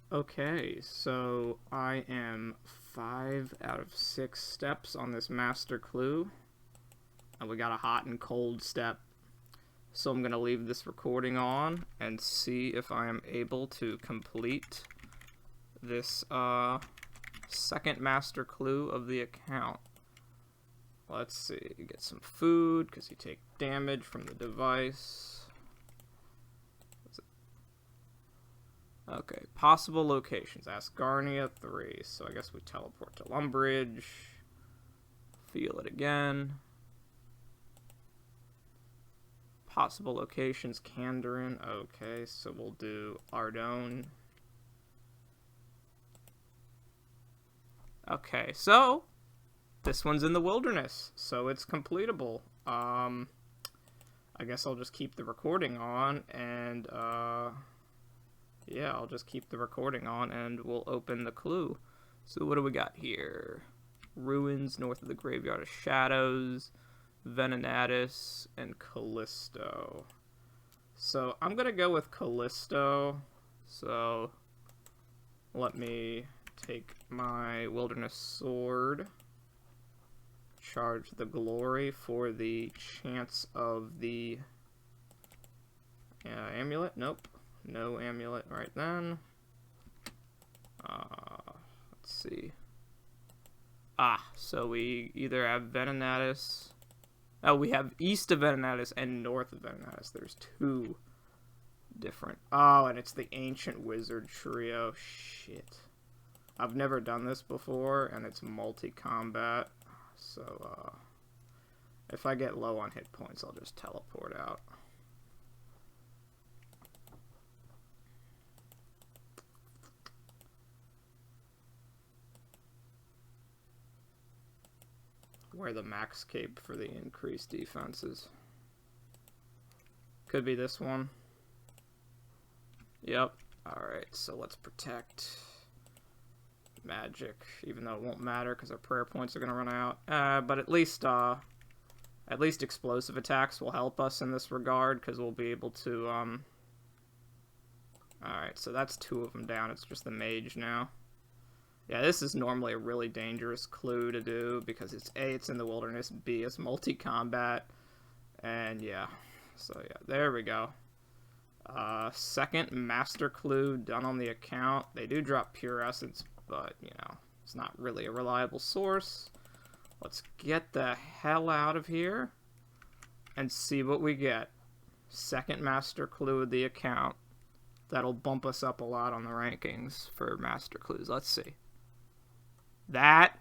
Okay, so I am 5 out of 6 steps on this master clue. And we got a hot and cold step. So I'm going to leave this recording on and see if I am able to complete this second master clue of the account. Let's see, get some food because you take damage from the device. Okay, possible locations. Asgarnia 3. So I guess we teleport to Lumbridge. Feel it again. Possible locations. Kandarin. Okay, so we'll do Ardougne. Okay, so this one's in the wilderness, so it's completable. I guess I'll just keep the recording on and yeah, I'll just keep the recording on and we'll open the clue. So what do we got here? Ruins north of the Graveyard of Shadows, Venenatis, and Callisto. So I'm going to go with Callisto. So let me take my Wilderness Sword. Charge the Glory for the chance of the amulet. Nope. No amulet right then. Let's see. So we either have Venenatis. Oh, we have east of Venenatis and north of Venenatis. There's two different. Oh, and it's the Ancient Wizard Trio. Shit. I've never done this before, and it's multi-combat. So, if I get low on hit points, I'll just teleport out. Wear the max cape for the increased defenses. Could be this one. Yep. Alright, so let's protect magic, even though it won't matter because our prayer points are going to run out. But at least explosive attacks will help us in this regard because we'll be able to, Alright, so that's two of them down. It's just the mage now. Yeah, this is normally a really dangerous clue to do because it's A, it's in the wilderness, B, it's multi-combat, and yeah. So yeah, there we go. Second master clue done on the account. They do drop pure essence, but, you know, it's not really a reliable source. Let's get the hell out of here and see what we get. Second master clue of the account. That'll bump us up a lot on the rankings for master clues. Let's see. That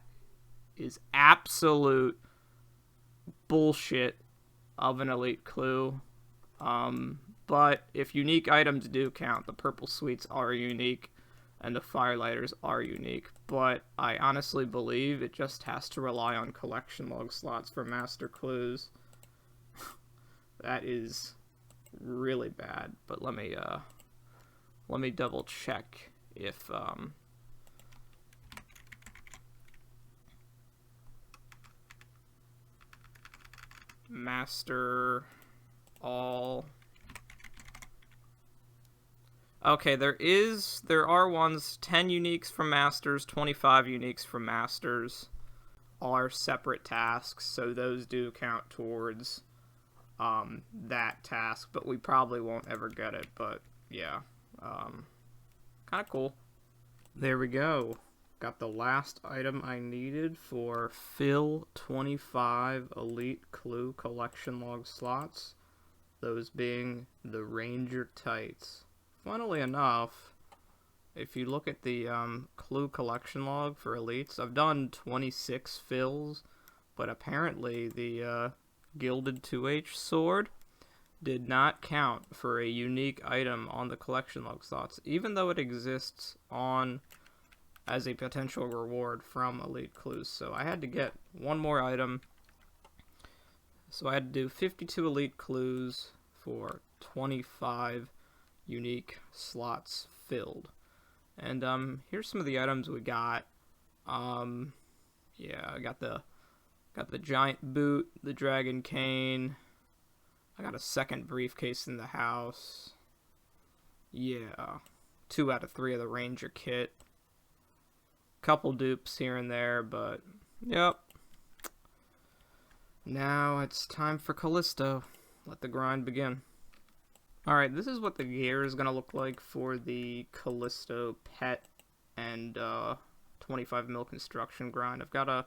is absolute bullshit of an elite clue. But if unique items do count, the purple sweets are unique and the firelighters are unique. But I honestly believe it just has to rely on collection log slots for master clues. That is really bad. But let me double check if master all. Okay, there are ones, 10 uniques from masters, 25 uniques from masters are separate tasks, so those do count towards that task, but we probably won't ever get it, but yeah, kind of cool. There we go. Got the last item I needed for fill 25 elite clue collection log slots, those being the Ranger Tights. Funnily enough, if you look at the clue collection log for elites, I've done 26 fills, but apparently the Gilded 2H sword did not count for a unique item on the collection log slots, even though it exists on as a potential reward from elite clues. So I had to get one more item. So I had to do 52 elite clues for 25 unique slots filled. And here's some of the items we got. Yeah, I got the giant boot, the dragon cane. I got a second briefcase in the house. Yeah. 2 out of 3 of the Ranger kit. Couple dupes here and there, but yep. Now it's time for Callisto. Let the grind begin. Alright, this is what the gear is going to look like for the Callisto pet and 25 mil construction grind. I've got a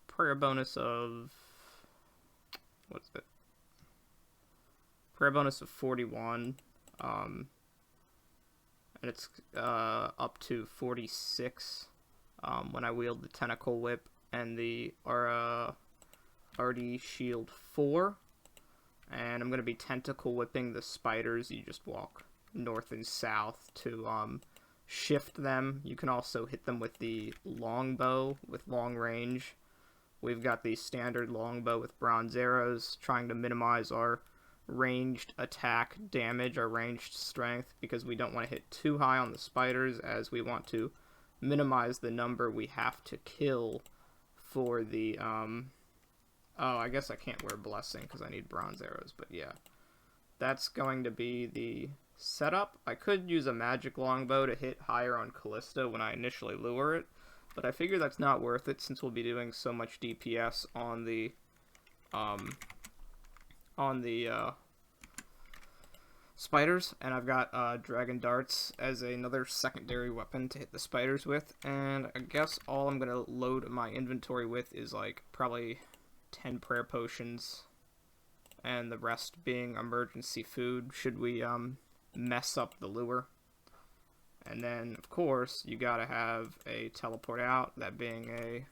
prayer bonus of... what is it? Prayer bonus of 41. And it's up to 46 when I wield the Tentacle Whip and the RD Shield 4. And I'm going to be Tentacle Whipping the spiders. You just walk north and south to shift them. You can also hit them with the longbow with long range. We've got the standard longbow with bronze arrows, trying to minimize our ranged attack damage, our ranged strength, because we don't want to hit too high on the spiders, as we want to minimize the number we have to kill for the oh, I guess I can't wear Blessing because I need bronze arrows, but yeah. That's going to be the setup. I could use a magic longbow to hit higher on Callisto when I initially lure it, but I figure that's not worth it since we'll be doing so much DPS on the spiders, and I've got dragon darts as another secondary weapon to hit the spiders with, and I guess all I'm gonna load my inventory with is like probably 10 prayer potions, and the rest being emergency food should we mess up the lure. And then of course you gotta have a teleport out, that being a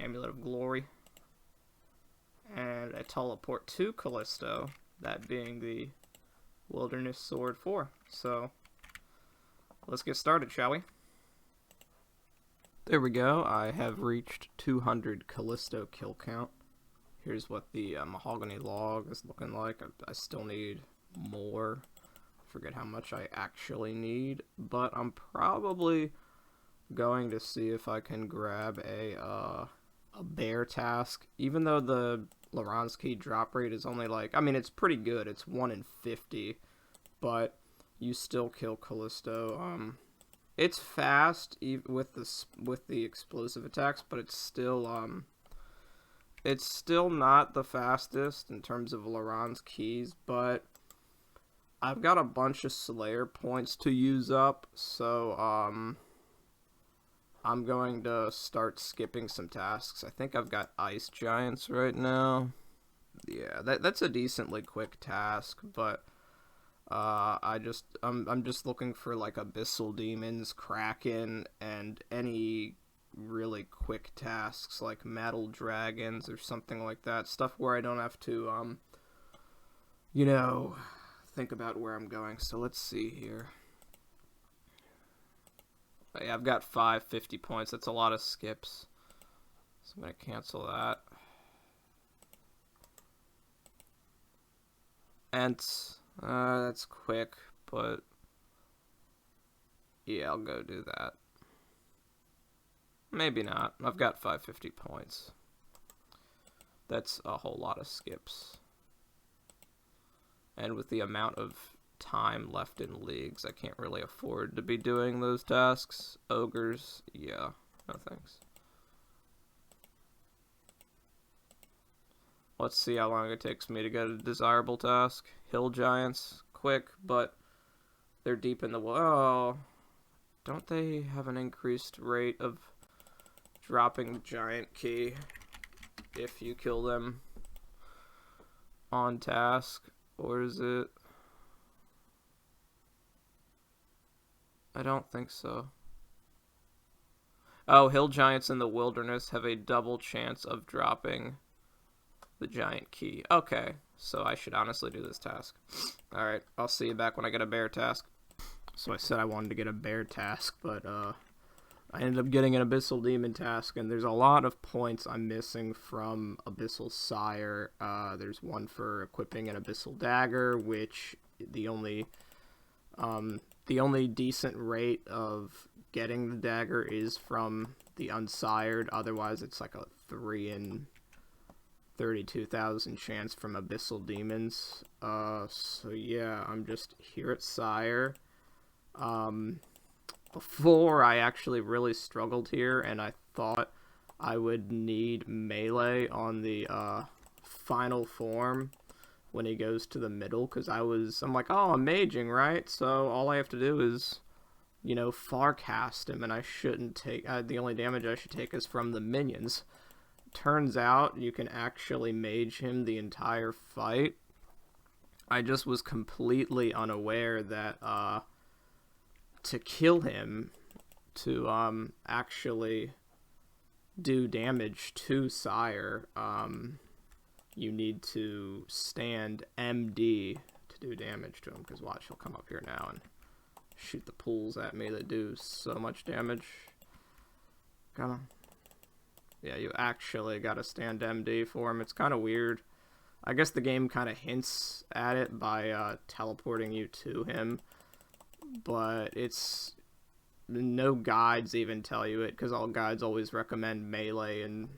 Amulet of Glory, and a teleport to Callisto, that being the Wilderness Sword 4. So let's get started, shall we? There we go. I have reached 200 Callisto kill count. Here's what the mahogany log is looking like. I still need more. I forget how much I actually need, but I'm probably going to see if I can grab a bear task, even though the Loransky drop rate is only like, I mean, it's pretty good. It's 1 in 50, but you still kill Callisto. It's fast with the explosive attacks, but it's still not the fastest in terms of Laurent's keys. But I've got a bunch of Slayer points to use up, so I'm going to start skipping some tasks. I think I've got Ice Giants right now. Yeah, that's a decently quick task, but I'm just looking for like Abyssal Demons, Kraken, and any really quick tasks like Metal Dragons or something like that. Stuff where I don't have to you know, think about where I'm going. So let's see here. Yeah, I've got 550 points. That's a lot of skips. So I'm going to cancel that. Ents. That's quick, but yeah, I'll go do that. Maybe not. I've got 550 points. That's a whole lot of skips. And with the amount of time left in leagues, I can't really afford to be doing those tasks. Ogres, yeah, no thanks. Let's see how long it takes me to get a desirable task. Hill Giants, quick, but they're deep in the well. Don't they have an increased rate of dropping the giant key if you kill them on task? Or is it? I don't think so. Oh, Hill Giants in the Wilderness have a double chance of dropping the giant key. Okay, so I should honestly do this task. Alright, I'll see you back when I get a bear task. So I said I wanted to get a bear task, but I ended up getting an Abyssal Demon task, and there's a lot of points I'm missing from Abyssal Sire. There's one for equipping an Abyssal Dagger, which the only decent rate of getting the dagger is from the Unsired. Otherwise, it's like a 3 in 32,000 chance from Abyssal Demons. So yeah, I'm just here at Sire. Before, I actually really struggled here, and I thought I would need melee on the final form when he goes to the middle, because I'm like, oh, I'm maging, right? So all I have to do is, you know, farcast him, and I shouldn't take, the only damage I should take is from the minions. Turns out you can actually mage him the entire fight. I just was completely unaware that, to kill him, to, actually do damage to Sire, you need to stand MD to do damage to him, because watch, he'll come up here now and shoot the pools at me that do so much damage. Come on. Yeah, you actually gotta stand MD for him. It's kind of weird. I guess the game kind of hints at it by teleporting you to him, but it's... no guides even tell you it, because all guides always recommend melee, and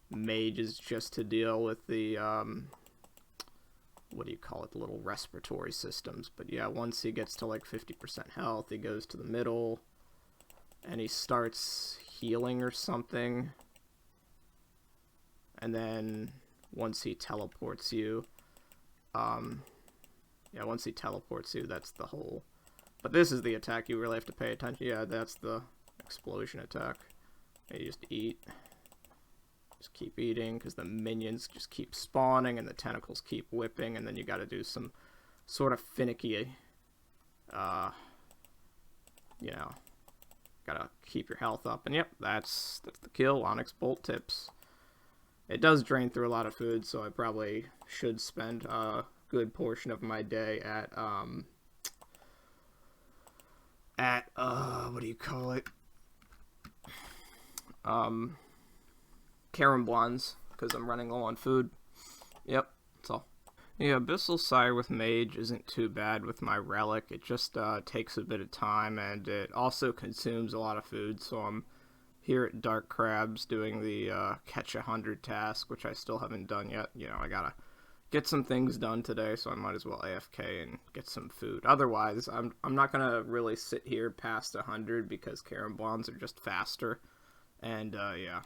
mage is just to deal with the, what do you call it, the little respiratory systems. But yeah, once he gets to like 50% health, he goes to the middle, and he starts healing or something. And then once he teleports you, yeah, once he teleports you, that's the whole... But this is the attack you really have to pay attention. Yeah, that's the explosion attack. You just eat. Just keep eating, because the minions just keep spawning, and the tentacles keep whipping, and then you gotta do some sort of finicky, you know, gotta keep your health up. And yep, that's the kill. Onyx Bolt Tips. It does drain through a lot of food, so I probably should spend a good portion of my day at, what do you call it? Caramblons, because I'm running low on food. Yep, that's all. Yeah, Abyssal Sire with Mage isn't too bad with my Relic. It just takes a bit of time, and it also consumes a lot of food, so I'm here at Dark Crabs doing the Catch 100 task, which I still haven't done yet. You know, I gotta get some things done today, so I might as well AFK and get some food. Otherwise, I'm not gonna really sit here past 100, because Caramblons are just faster, and yeah.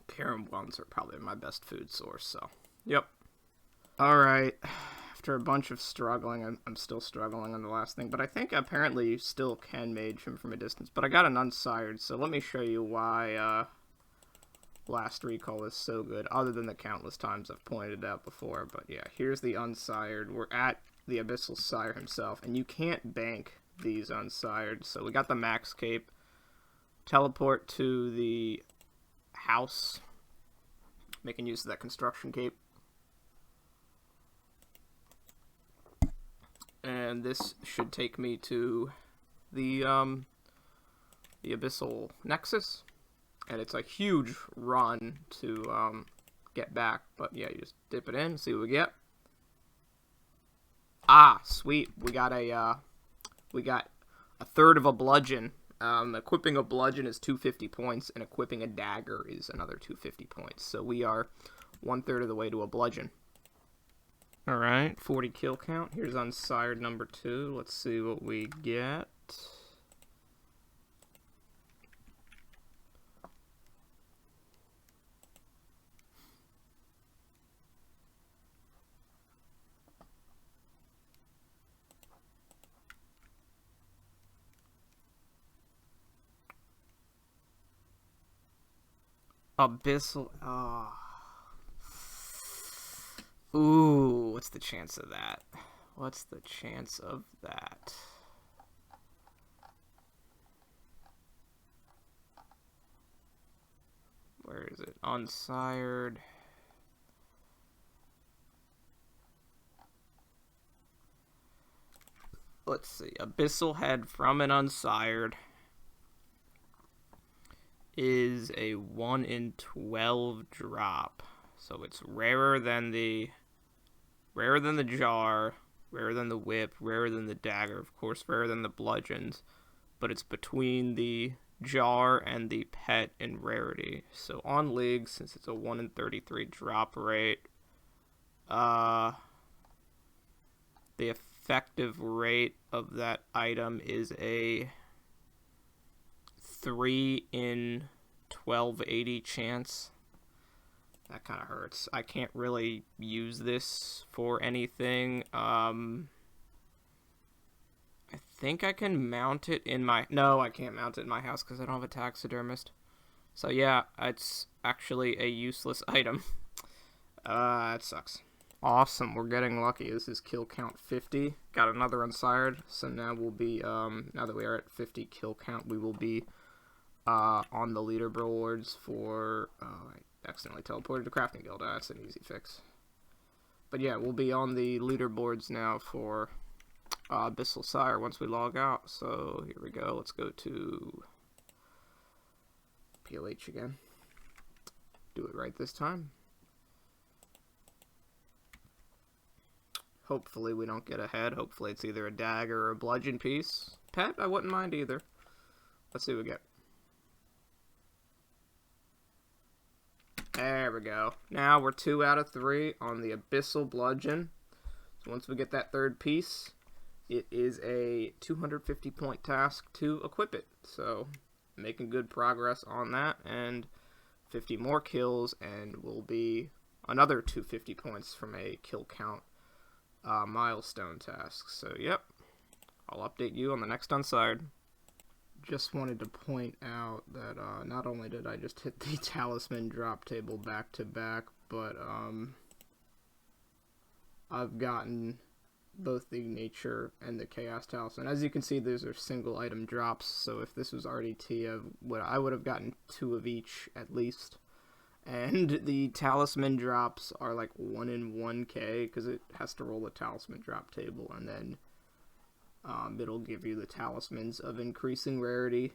Caramblons are probably my best food source, so, yep. Alright, after a bunch of struggling, I'm still struggling on the last thing, but I think apparently you still can mage him from a distance, but I got an Unsired, so let me show you why, Last Recall is so good, other than the countless times I've pointed out before. But yeah, here's the Unsired. We're at the Abyssal Sire himself, and you can't bank these Unsired, so we got the Max Cape. Teleport to the house, making use of that construction cape, and this should take me to the Abyssal Nexus, and it's a huge run to get back, but yeah, you just dip it in, see what we get. Ah, sweet, we got a third of a bludgeon. Equipping a bludgeon is 250 points, and equipping a dagger is another 250 points. So we are 1/3 of the way to a bludgeon. Alright, 40 kill count. Here's Unsired number 2. Let's see what we get. Abyssal. Oh. Ooh, what's the chance of that? What's the chance of that? Where is it? Unsired. Let's see. Abyssal Head from an Unsired is a 1 in 12 drop. So it's rarer than the jar, rarer than the whip, rarer than the dagger, of course, rarer than the bludgeons, but it's between the jar and the pet in rarity. So on League, since it's a 1 in 33 drop rate, the effective rate of that item is a 3 in 1280 chance. That kind of hurts. I can't really use this for anything. I think I can mount it in my... No, I can't mount it in my house because I don't have a taxidermist. So yeah, it's actually a useless item. That sucks. Awesome, we're getting lucky. This is kill count 50. Got another unsired. So now we'll be, now that we are at 50 kill count, we will be on the leaderboards for... I accidentally teleported to Crafting Guild. That's an easy fix. But yeah, we'll be on the leaderboards now for Abyssal Sire once we log out. So here we go. Let's go to POH again. Do it right this time. Hopefully we don't get ahead. Hopefully it's either a dagger or a bludgeon piece. Pet, I wouldn't mind either. Let's see what we get. There we go. Now we're 2 out of 3 on the Abyssal Bludgeon. So once we get that third piece, it is a 250 point task to equip it. So making good progress on that, and 50 more kills, and will be another 250 points from a kill count milestone task. So yep, I'll update you on the next Unsired. Just wanted to point out that not only did I just hit the talisman drop table back to back, but I've gotten both the nature and the chaos talisman. As you can see, these are single item drops, so if this was RDT, I would have gotten 2 of each at least. And the talisman drops are like 1 in 1k, because it has to roll the talisman drop table, and then it'll give you the talismans of increasing rarity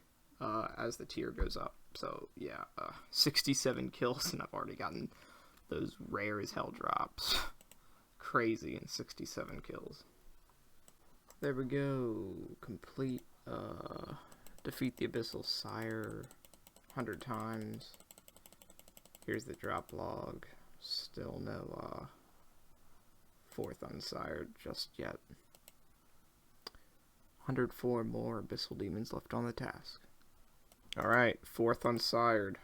as the tier goes up. So yeah, 67 kills, and I've already gotten those rare as hell drops. Crazy, and 67 kills. There we go. Complete, defeat the Abyssal Sire 100 times. Here's the drop log. Still no 4th Unsired just yet. 104 more Abyssal Demons left on the task. Alright, 4th Unsired.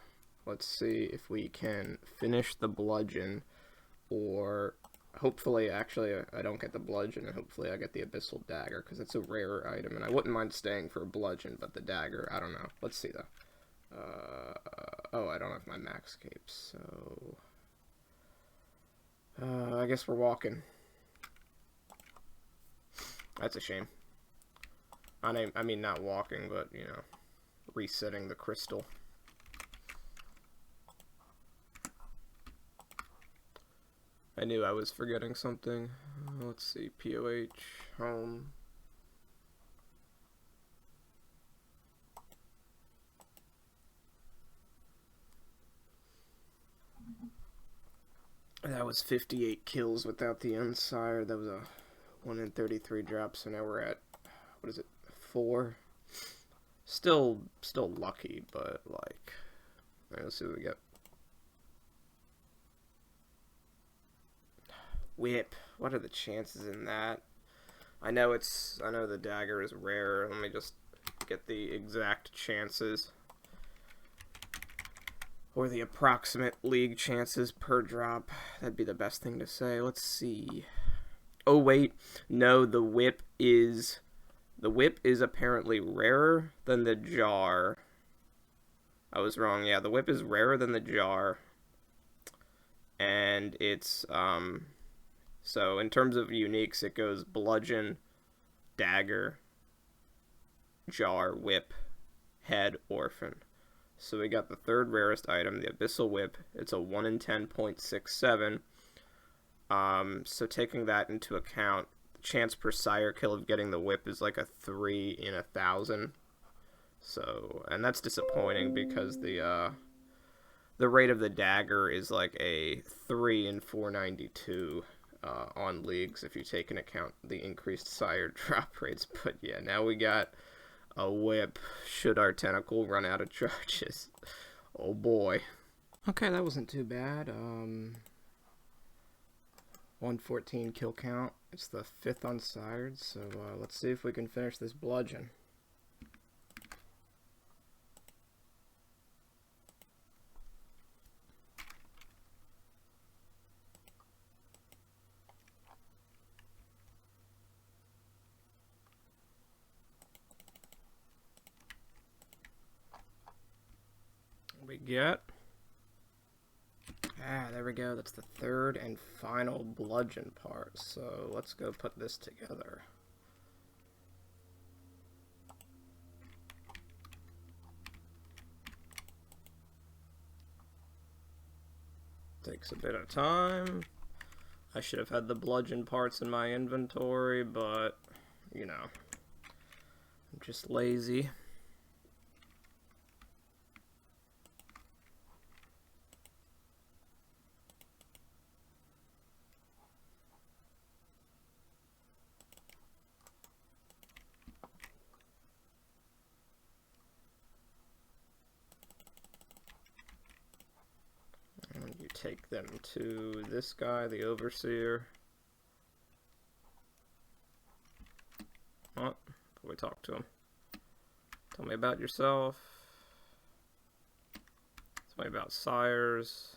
Let's see if we can finish the Bludgeon, or hopefully, actually, I don't get the Bludgeon, and hopefully I get the Abyssal Dagger, because it's a rarer item, and I wouldn't mind staying for a Bludgeon, but the Dagger, I don't know. Let's see, though. Oh, I don't have my max capes, so... I guess we're walking. That's a shame. I mean, not walking, but, you know, resetting the crystal. I knew I was forgetting something. Let's see, POH, home. That was 58 kills without the Unsired. That was a 1 in 33 drop, so now we're at, what is it, 4? Still lucky, but, like, alright, let's see what we get. Whip. What are the chances in that? I know the dagger is rare. Let me just get the exact chances. Or the approximate league chances per drop. That'd be the best thing to say. Let's see. Oh, wait. No, the whip is apparently rarer than the jar. I was wrong. Yeah, the whip is rarer than the jar. And it's, so in terms of uniques, it goes bludgeon, dagger, jar, whip, head, orphan. So we got the third rarest item, the Abyssal Whip. It's a 1 in 10.67. So taking that into account, the chance per sire kill of getting the whip is like a 3 in 1,000. So, and that's disappointing because the rate of the dagger is like a 3 in 492 on leagues if you take into account the increased sire drop rates. But yeah, now we got a whip should our tentacle run out of charges. Oh boy. Okay, that wasn't too bad. 114 kill count. It's the 5th unsired, so let's see if we can finish this bludgeon. We get... there we go. That's the 3rd and final bludgeon part. So let's go put this together. Takes a bit of time. I should have had the bludgeon parts in my inventory, but, you know, I'm just lazy. You take them to this guy, the Overseer. What? Before we talk to him. Tell me about yourself. Tell me about sires.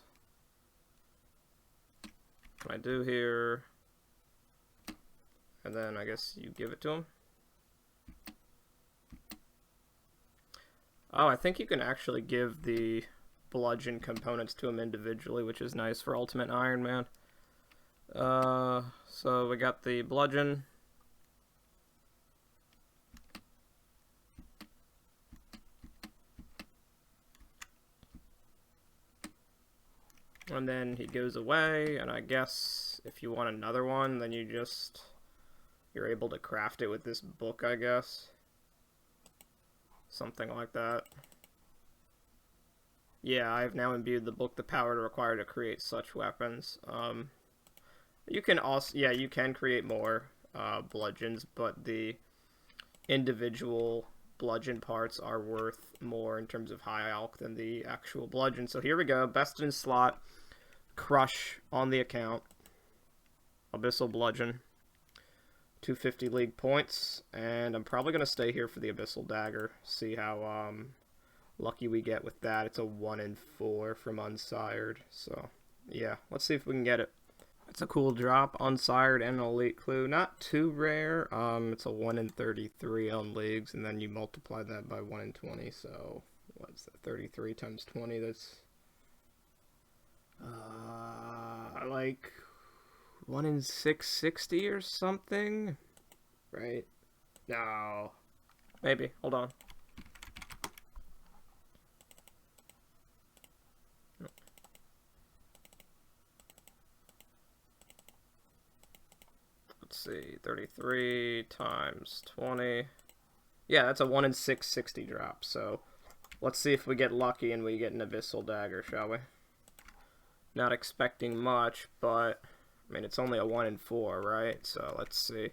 What can I do here? And then I guess you give it to him. Oh, I think you can actually give the bludgeon components to him individually, which is nice for Ultimate Iron Man. So we got the bludgeon. And then he goes away, and I guess if you want another one, then you're able to craft it with this book, I guess. Something like that. Yeah, I have now imbued the book the power required to create such weapons. You can also, yeah, you can create more bludgeons, but the individual bludgeon parts are worth more in terms of high alch than the actual bludgeon. So here we go, best in slot, crush on the account, Abyssal Bludgeon, 250 league points, and I'm probably going to stay here for the Abyssal Dagger, see how lucky we get with that. It's a 1 in 4 from Unsired, so yeah, let's see if we can get it. It's a cool drop, Unsired and an Elite Clue. Not too rare. It's a 1 in 33 on leagues, and then you multiply that by 1 in 20, so what's that, 33 times 20, that's like 1 in 660 or something, right? No, maybe, hold on. Let's see, 33 times 20. Yeah, that's a 1 in 660 drop, so let's see if we get lucky and we get an Abyssal Dagger, shall we? Not expecting much, but, I mean, it's only a 1 in 4, right? So, let's see.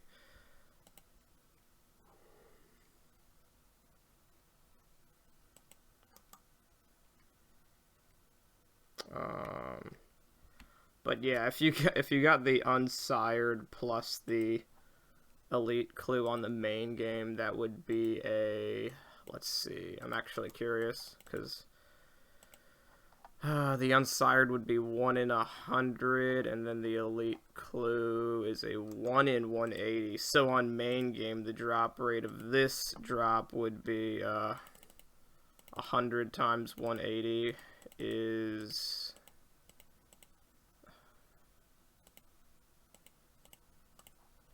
But yeah, if you got the Unsired plus the Elite Clue on the main game, that would be a, let's see, I'm actually curious, because the Unsired would be 1 in 100, and then the Elite Clue is a 1 in 180. So on main game, the drop rate of this drop would be 100 times 180 is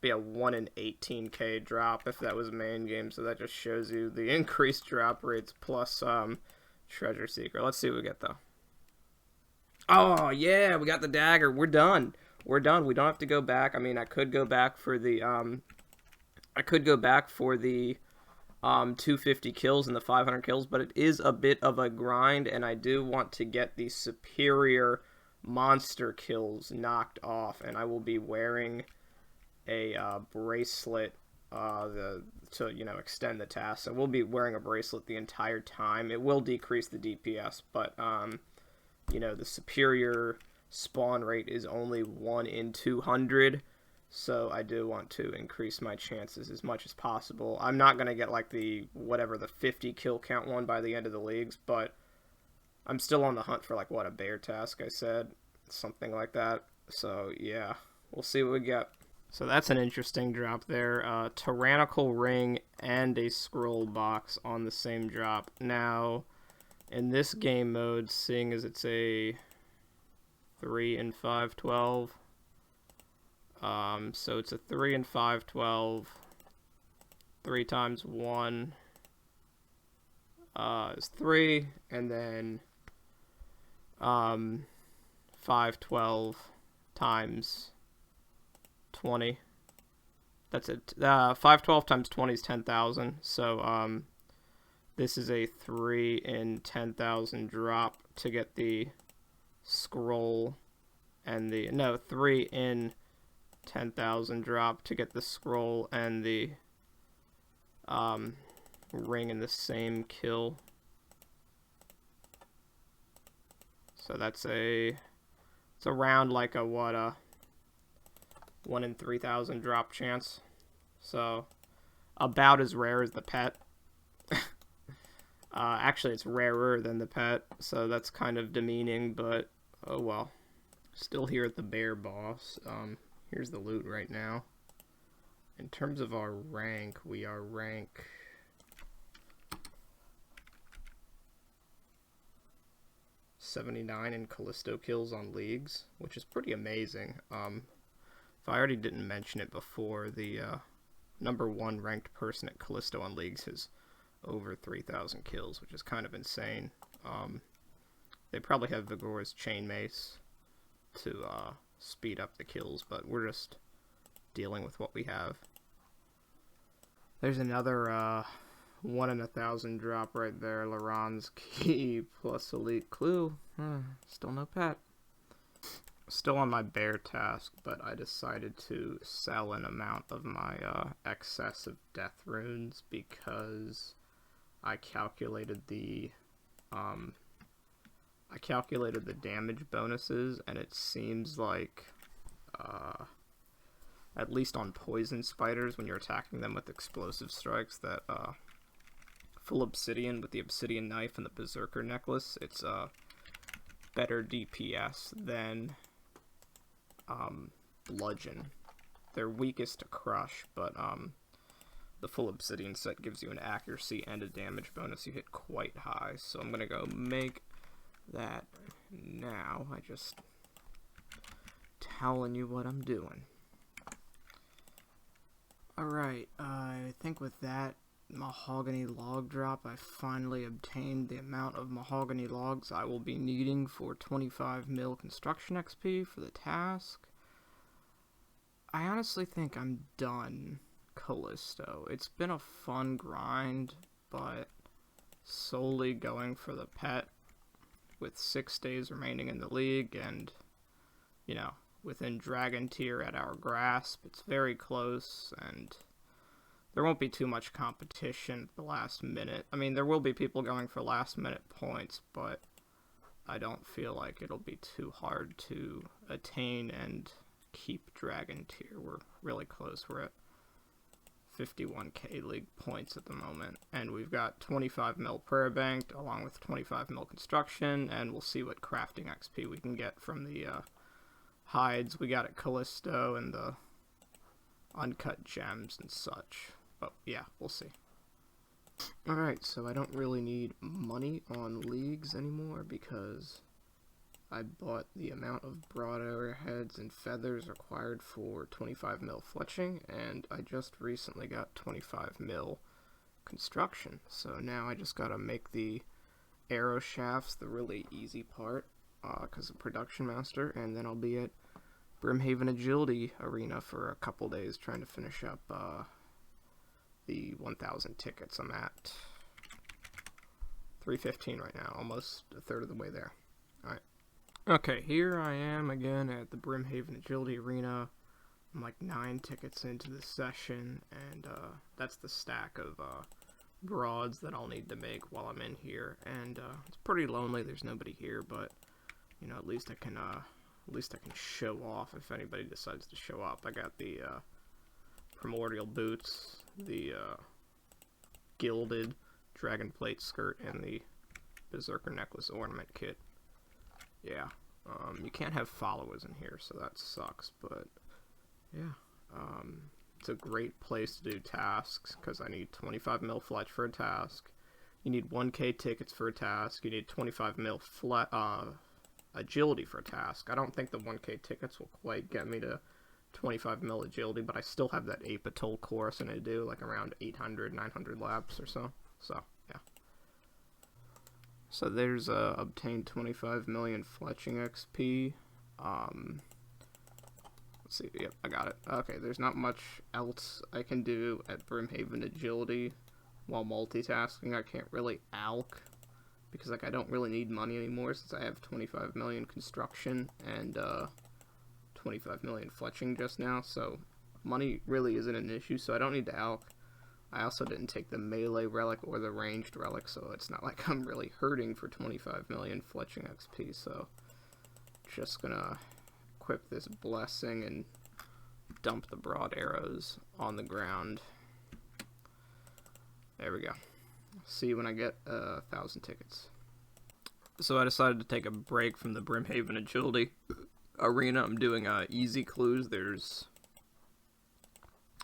be a 1 in 18k drop if that was main game, so that just shows you the increased drop rates plus Treasure Seeker. Let's see what we get though. Oh yeah, we got the dagger. We're done. We're done. We don't have to go back. I mean, I could go back for the 250 kills and the 500 kills, but it is a bit of a grind, and I do want to get the superior monster kills knocked off, and I will be wearing a bracelet to, you know, extend the task. So we'll be wearing a bracelet the entire time. It will decrease the DPS, but you know, the superior spawn rate is only 1 in 200, so I do want to increase my chances as much as possible. I'm not going to get like the 50 kill count one by the end of the leagues, but I'm still on the hunt for like a bear task I said, something like that. So yeah, we'll see what we get. So that's an interesting drop there. Tyrannical Ring and a scroll box on the same drop. Now, in this game mode, seeing as it's a 3 and 512, so it's a 3 and 512. 3 times 1 is 3, and then 512 times 20. That's it. 512 times 20 is 10,000. So this is a 3 in 10,000 drop to get the scroll and the 3 in 10,000 drop to get the scroll and the ring in the same kill. So that's it's around like a 1 in 3,000 drop chance. So about as rare as the pet. Actually, it's rarer than the pet, so that's kind of demeaning, but oh well. Still here at the bear boss. Here's the loot right now. In terms of our rank, we are rank 79 in Callisto kills on leagues, which is pretty amazing. If I already didn't mention it before, the #1 ranked person at Callisto on leagues has over 3,000 kills, which is kind of insane. They probably have Vigor's Chain Mace to speed up the kills, but we're just dealing with what we have. There's another 1 in 1,000 drop right there. Laron's Key plus Elite Clue. Still no pet. Still on my bear task, but I decided to sell an amount of my excess of death runes because I calculated the damage bonuses, and it seems like at least on poison spiders, when you're attacking them with explosive strikes, that full obsidian with the obsidian knife and the berserker necklace, it's better DPS than bludgeon. They're weakest to crush, but the full obsidian set gives you an accuracy and a damage bonus. You hit quite high, so I'm gonna go make that now. I just telling you what I'm doing. Alright, I think with that mahogany log drop, I finally obtained the amount of mahogany logs I will be needing for 25 mil construction XP for the task. I honestly think I'm done Callisto. It's been a fun grind, but solely going for the pet with 6 days remaining in the league and, you know, within Dragon Tier at our grasp, it's very close, and there won't be too much competition at the last minute. I mean, there will be people going for last minute points, but I don't feel like it'll be too hard to attain and keep Dragon Tier. We're really close. We're at 51k league points at the moment, and we've got 25 mil prayer banked along with 25 mil construction, and we'll see what crafting XP we can get from the hides we got at Callisto and the uncut gems and such. But yeah, we'll see. Alright, so I don't really need money on leagues anymore because I bought the amount of broad arrowheads and feathers required for 25 mil fletching, and I just recently got 25 mil construction. So now I just gotta make the arrow shafts the really easy part, because of Production Master, and then I'll be at Brimhaven Agility Arena for a couple days trying to finish up the 1,000 tickets. I'm at 315 right now, almost a third of the way there. Alright. Okay, here I am again at the Brimhaven Agility Arena. I'm like 9 tickets into the session, and that's the stack of broads that I'll need to make while I'm in here. And it's pretty lonely, there's nobody here, but you know, at least I can At least I can show off if anybody decides to show up. I got the Primordial Boots, the Gilded Dragon Plate Skirt, and the Berserker Necklace Ornament Kit. Yeah, you can't have followers in here, so that sucks, but yeah. It's a great place to do tasks, because I need 25 mil fletch for a task. You need 1k tickets for a task. You need 25 mil agility for a task. I don't think the 1k tickets will quite get me to 25 mil agility, but I still have that Ape Atoll course, and I do like around 800, 900 laps or so. So, yeah. So there's obtained 25 million fletching XP. Let's see, yep, I got it. Okay, there's not much else I can do at Brimhaven Agility while multitasking. I can't really alch, because like I don't really need money anymore since I have 25 million construction and 25 million fletching just now, so money really isn't an issue, so I don't need to alch. I also didn't take the melee relic or the ranged relic, so it's not like I'm really hurting for 25 million fletching XP, so just gonna equip this blessing and dump the broad arrows on the ground. There we go. See you when I get 1,000 tickets. So I decided to take a break from the Brimhaven Agility arena. I'm doing easy clues. There's,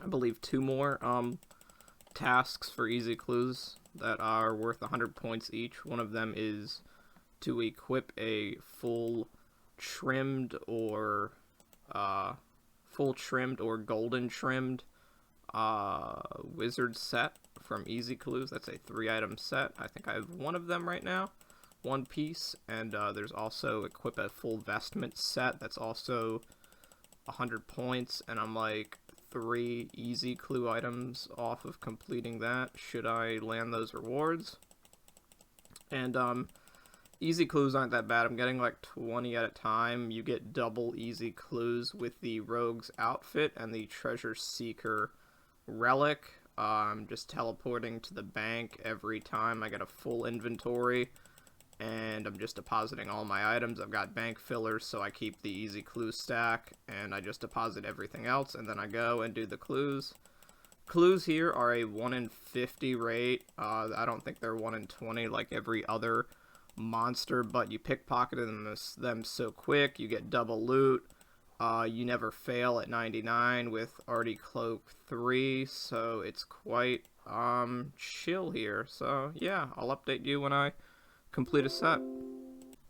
I believe, 2 more tasks for easy clues that are worth 100 points each. One of them is to equip a full trimmed or golden trimmed wizard set from Easy Clues. That's a 3-item set. I think I have one of them right now, one piece, and there's also equip a full vestment set. That's also 100 points, and I'm like 3 Easy Clue items off of completing that, should I land those rewards. And Easy Clues aren't that bad. I'm getting like 20 at a time. You get double Easy Clues with the Rogue's outfit and the Treasure Seeker relic. I'm just teleporting to the bank every time I get a full inventory, and I'm just depositing all my items. I've got bank fillers, so I keep the Easy Clue stack, and I just deposit everything else, and then I go and do the clues. Clues here are a 1 in 50 rate. I don't think they're 1 in 20 like every other monster, but you pickpocketed them so quick. You get double loot. You never fail at 99 with Artie Cloak 3, so it's quite chill here. So yeah, I'll update you when I complete a set.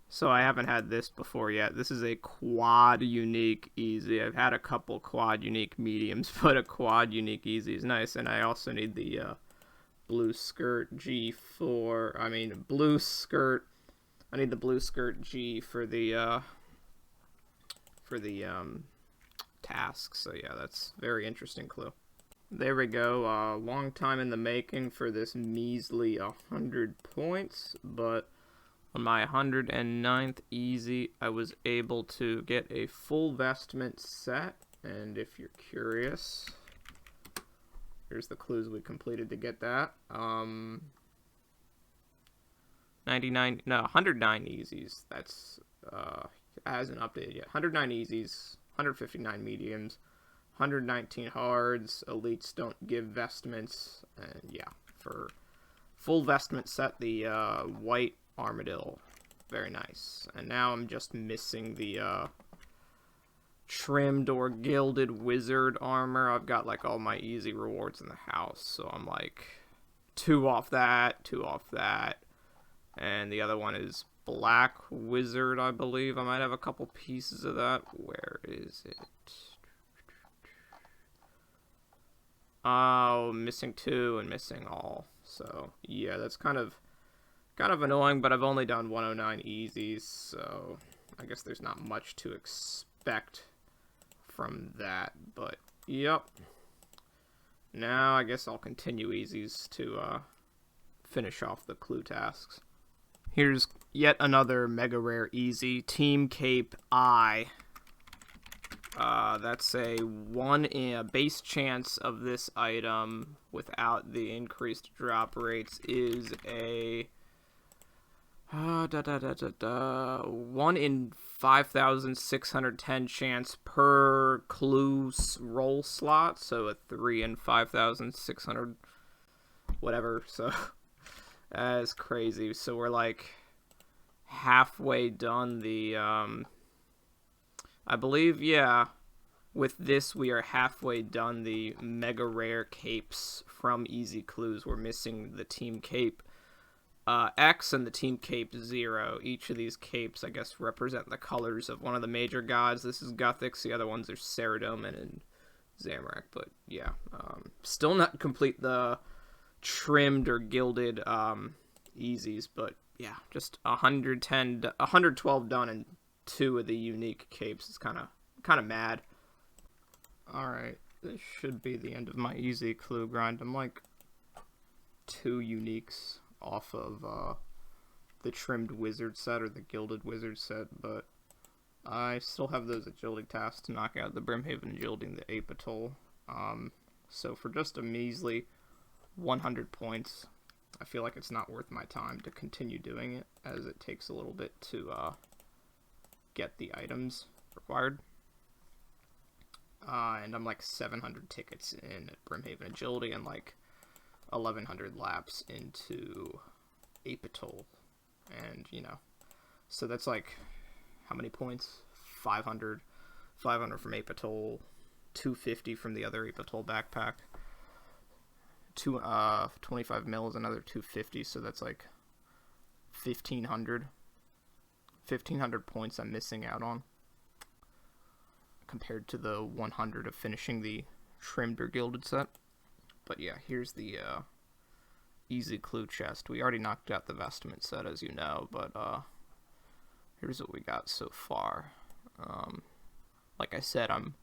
So I haven't had this before yet. This is a quad unique easy. I've had a couple quad unique mediums, but a quad unique easy is nice. And I also need the blue skirt G4. I mean blue skirt. I need the blue skirt G for the task. So yeah, that's very interesting clue. There we go. Long time in the making for this measly 100 points, but on my 109th easy, I was able to get a full vestment set, and if you're curious, here's the clues we completed to get that. 109 easies. That's hasn't updated yet. 109 easies, 159 mediums, 119 hards. Elites don't give vestments, and yeah, for full vestment set, the white Armadillo, very nice. And now I'm just missing the trimmed or gilded wizard armor. I've got like all my easy rewards in the house, so I'm like 2 off that, 2 off that, and the other one is black wizard, I believe. I might have a couple pieces of that. Where is it? Oh, missing 2 and missing all. So yeah, that's kind of annoying, but I've only done 109 easies, so I guess there's not much to expect from that. But yep. Now I guess I'll continue easies to finish off the clue tasks. Here's yet another mega rare easy, Team Cape I. That's a 1 in a base chance of this item without the increased drop rates is a 1 in 5,610 chance per clue roll slot, so a 3 in 5,600 whatever, so that is crazy. So we're like halfway done the, I believe, yeah, with this we are halfway done the mega rare capes from Easy Clues. We're missing the Team Cape X and the Team Cape 0. Each of these capes, I guess, represent the colors of one of the major gods. This is Guthix, the other ones are Saradomin and Zamorak, but yeah. Still not complete the trimmed or gilded easies, but yeah, just 112 done and 2 of the unique capes. It's kind of mad. Alright, this should be the end of my easy clue grind. I'm like 2 uniques off of the trimmed wizard set or the gilded wizard set, but I still have those agility tasks to knock out the Brimhaven Agility and the Ape Atoll. So for just a measly 100 points, I feel like it's not worth my time to continue doing it, as it takes a little bit to get the items required. And I'm like 700 tickets in at Brimhaven Agility and like 1,100 laps into Ape Atoll. And, you know, so that's like, how many points? 500 from Ape Atoll, 250 from the other Ape Atoll backpack. 25 mil is another 250, so that's like 1,500 points I'm missing out on, compared to the 100 of finishing the trimmed or gilded set. But yeah, here's the easy clue chest. We already knocked out the vestment set, as you know, but here's what we got so far. Like I said, I'm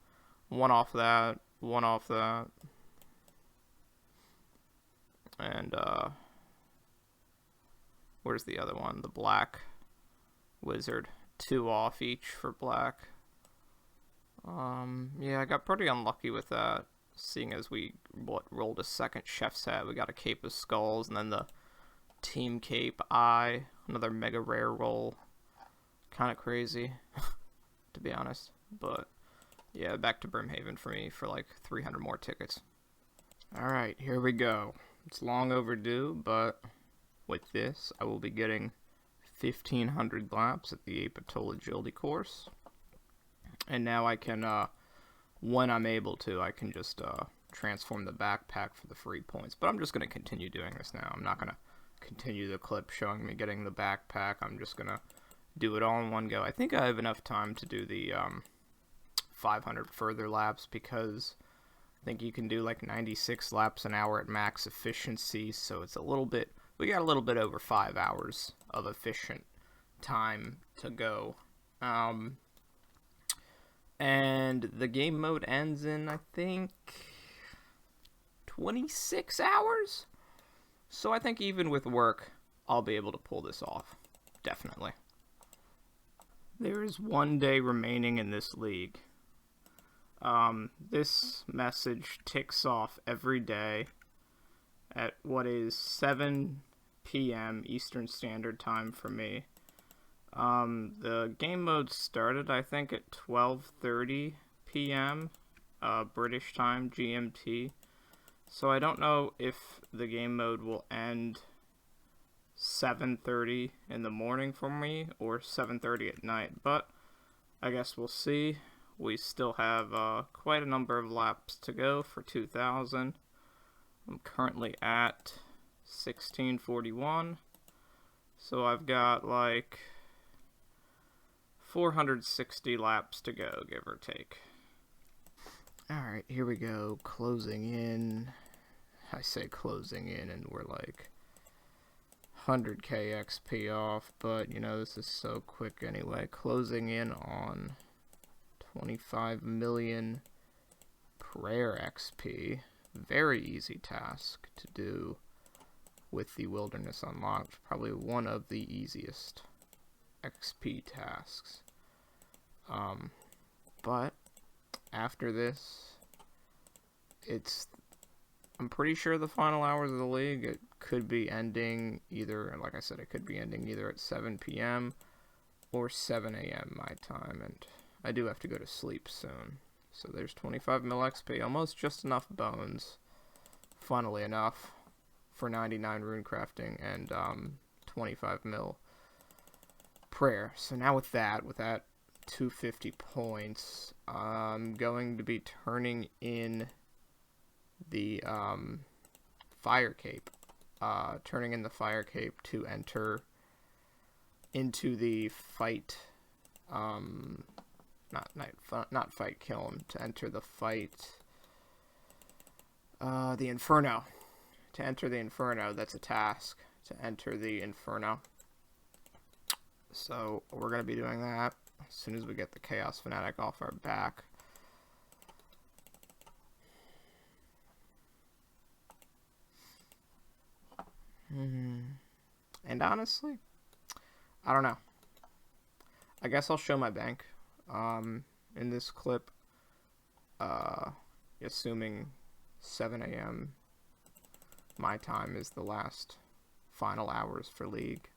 one off that, and where's the other one? The black wizard. 2 off each for black. Yeah, I got pretty unlucky with that, seeing as we rolled a second chef's hat. We got a Cape of Skulls, and then the Team Cape Eye, another mega rare roll. Kind of crazy, to be honest. But yeah, back to Brimhaven for me for like 300 more tickets. Alright, here we go. It's long overdue, but with this, I will be getting 1,500 laps at the Ape Atoll Agility course. And now I can, when I'm able to, I can just transform the backpack for the free points. But I'm just going to continue doing this now. I'm not going to continue the clip showing me getting the backpack. I'm just going to do it all in one go. I think I have enough time to do the 500 further laps, because I think you can do like 96 laps an hour at max efficiency, so it's a little bit, we got a little bit over 5 hours of efficient time to go. And the game mode ends in, I think, 26 hours? So I think even with work, I'll be able to pull this off. Definitely. There is 1 day remaining in this league. This message ticks off every day at what is 7 p.m. Eastern Standard Time for me. The game mode started, I think, at 12:30 p.m. British time, GMT. So I don't know if the game mode will end 7:30 in the morning for me or 7:30 at night, but I guess we'll see. We still have quite a number of laps to go for 2,000. I'm currently at 1641, so I've got like 460 laps to go, give or take. Alright, here we go, closing in. I say closing in, and we're like 100k XP off, but you know, this is so quick anyway. Closing in on 25 million prayer XP. Very easy task to do with the Wilderness Unlocked. Probably one of the easiest XP tasks. But after this, it's I'm pretty sure the final hours of the league, it could be ending either, like I said, it could be ending either at 7 p.m. or 7 a.m. my time, and I do have to go to sleep soon. So there's 25 mil XP, almost just enough bones, funnily enough, for 99 rune crafting and 25 mil prayer. So now with that 250 points, I'm going to be turning in the fire cape. Turning in the fire cape to enter into the fight, not fight kiln, to enter the fight, the Inferno. To enter the Inferno, that's a task, to enter the Inferno. So we're going to be doing that as soon as we get the Chaos Fanatic off our back. And honestly, I don't know. I guess I'll show my bank in this clip, assuming 7 a.m. my time is the last final hours for League.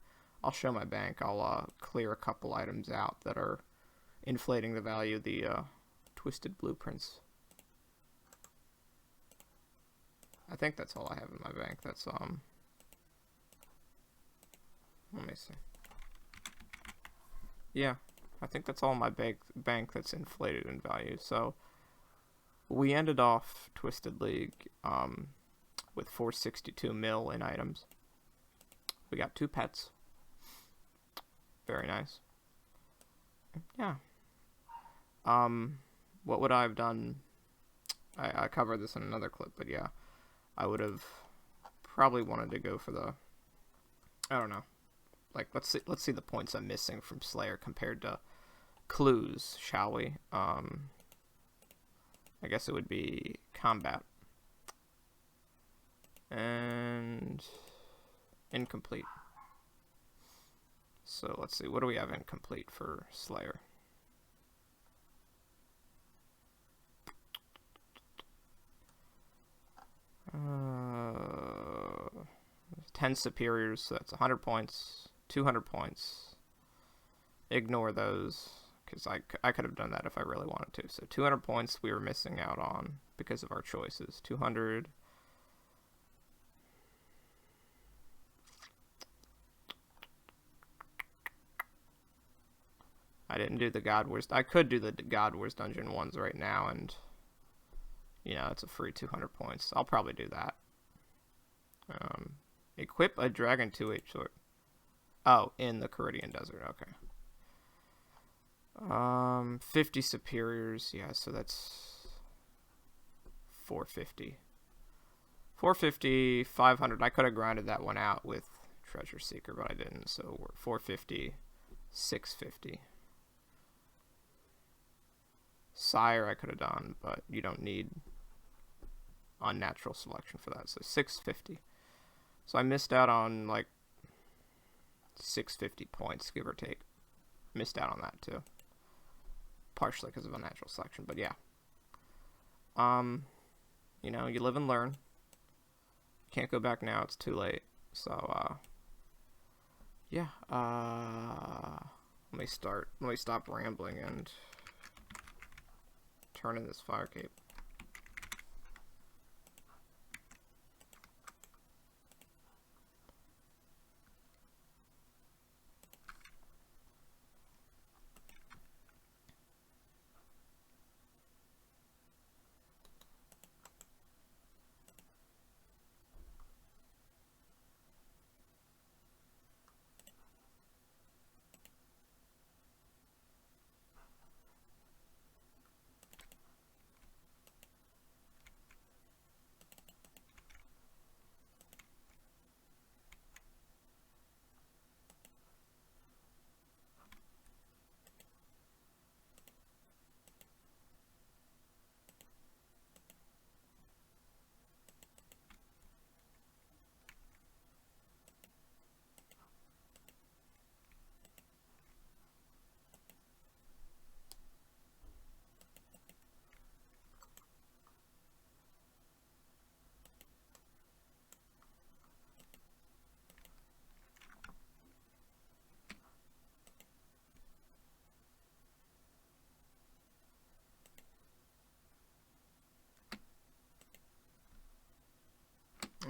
I'll show my bank. I'll clear a couple items out that are inflating the value of the Twisted Blueprints. I think that's all I have in my bank. That's let me see. Yeah, I think that's all my bank that's inflated in value. So we ended off Twisted League with 462 mil in items. We got 2 pets. Very nice. Yeah. What would I have done? I covered this in another clip, but yeah, I would have probably wanted to go for the, I don't know. Like, let's see the points I'm missing from Slayer compared to clues, shall we? I guess it would be combat. And incomplete. So let's see, what do we have incomplete for Slayer? 10 superiors, so that's 100 points, 200 points. Ignore those, because I could have done that if I really wanted to. So 200 points we were missing out on because of our choices. 200. I didn't do the God Wars. I could do the God Wars Dungeon ones right now, and you know, it's a free 200 points. I'll probably do that. Equip a Dragon 2H sword. Oh, in the Caridian Desert. Okay. 50 superiors. Yeah, so that's 450. 450, 500. I could have grinded that one out with Treasure Seeker, but I didn't. So we're 450, 650. Sire I could have done, but you don't need unnatural selection for that. So 650. So I missed out on like 650 points, give or take. Missed out on that too. Partially because of unnatural selection, but yeah. You know, you live and learn. Can't go back now, it's too late. So yeah. Let me stop rambling and turn in this fire cape.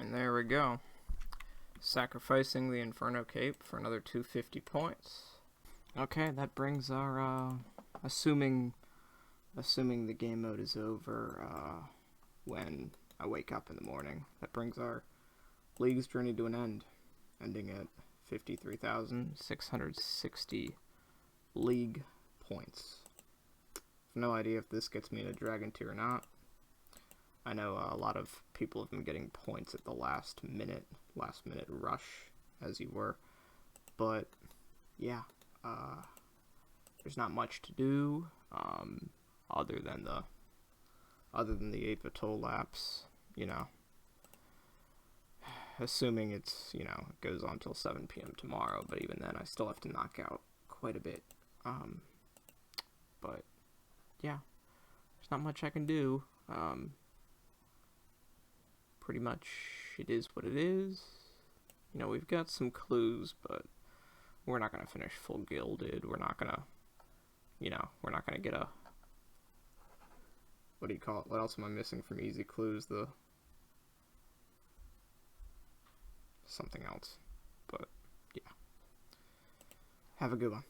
And there we go. Sacrificing the Inferno Cape for another 250 points. Okay, that brings our, assuming the game mode is over, when I wake up in the morning, that brings our league's journey to an end, ending at 53,660 league points. I have no idea if this gets me in a Dragon tier or not. I know a lot of people have been getting points at the last minute rush, as you were, but yeah, there's not much to do, other than the 8 Bateau laps, you know, assuming it's, you know, it goes on till 7 p.m. tomorrow, but even then I still have to knock out quite a bit, but yeah, there's not much I can do. Pretty much it is what it is. You know, we've got some clues, but we're not going to finish full gilded. We're not going to, you know, we're not going to get a, what do you call it? What else am I missing from easy clues? Something else. But, yeah. Have a good one.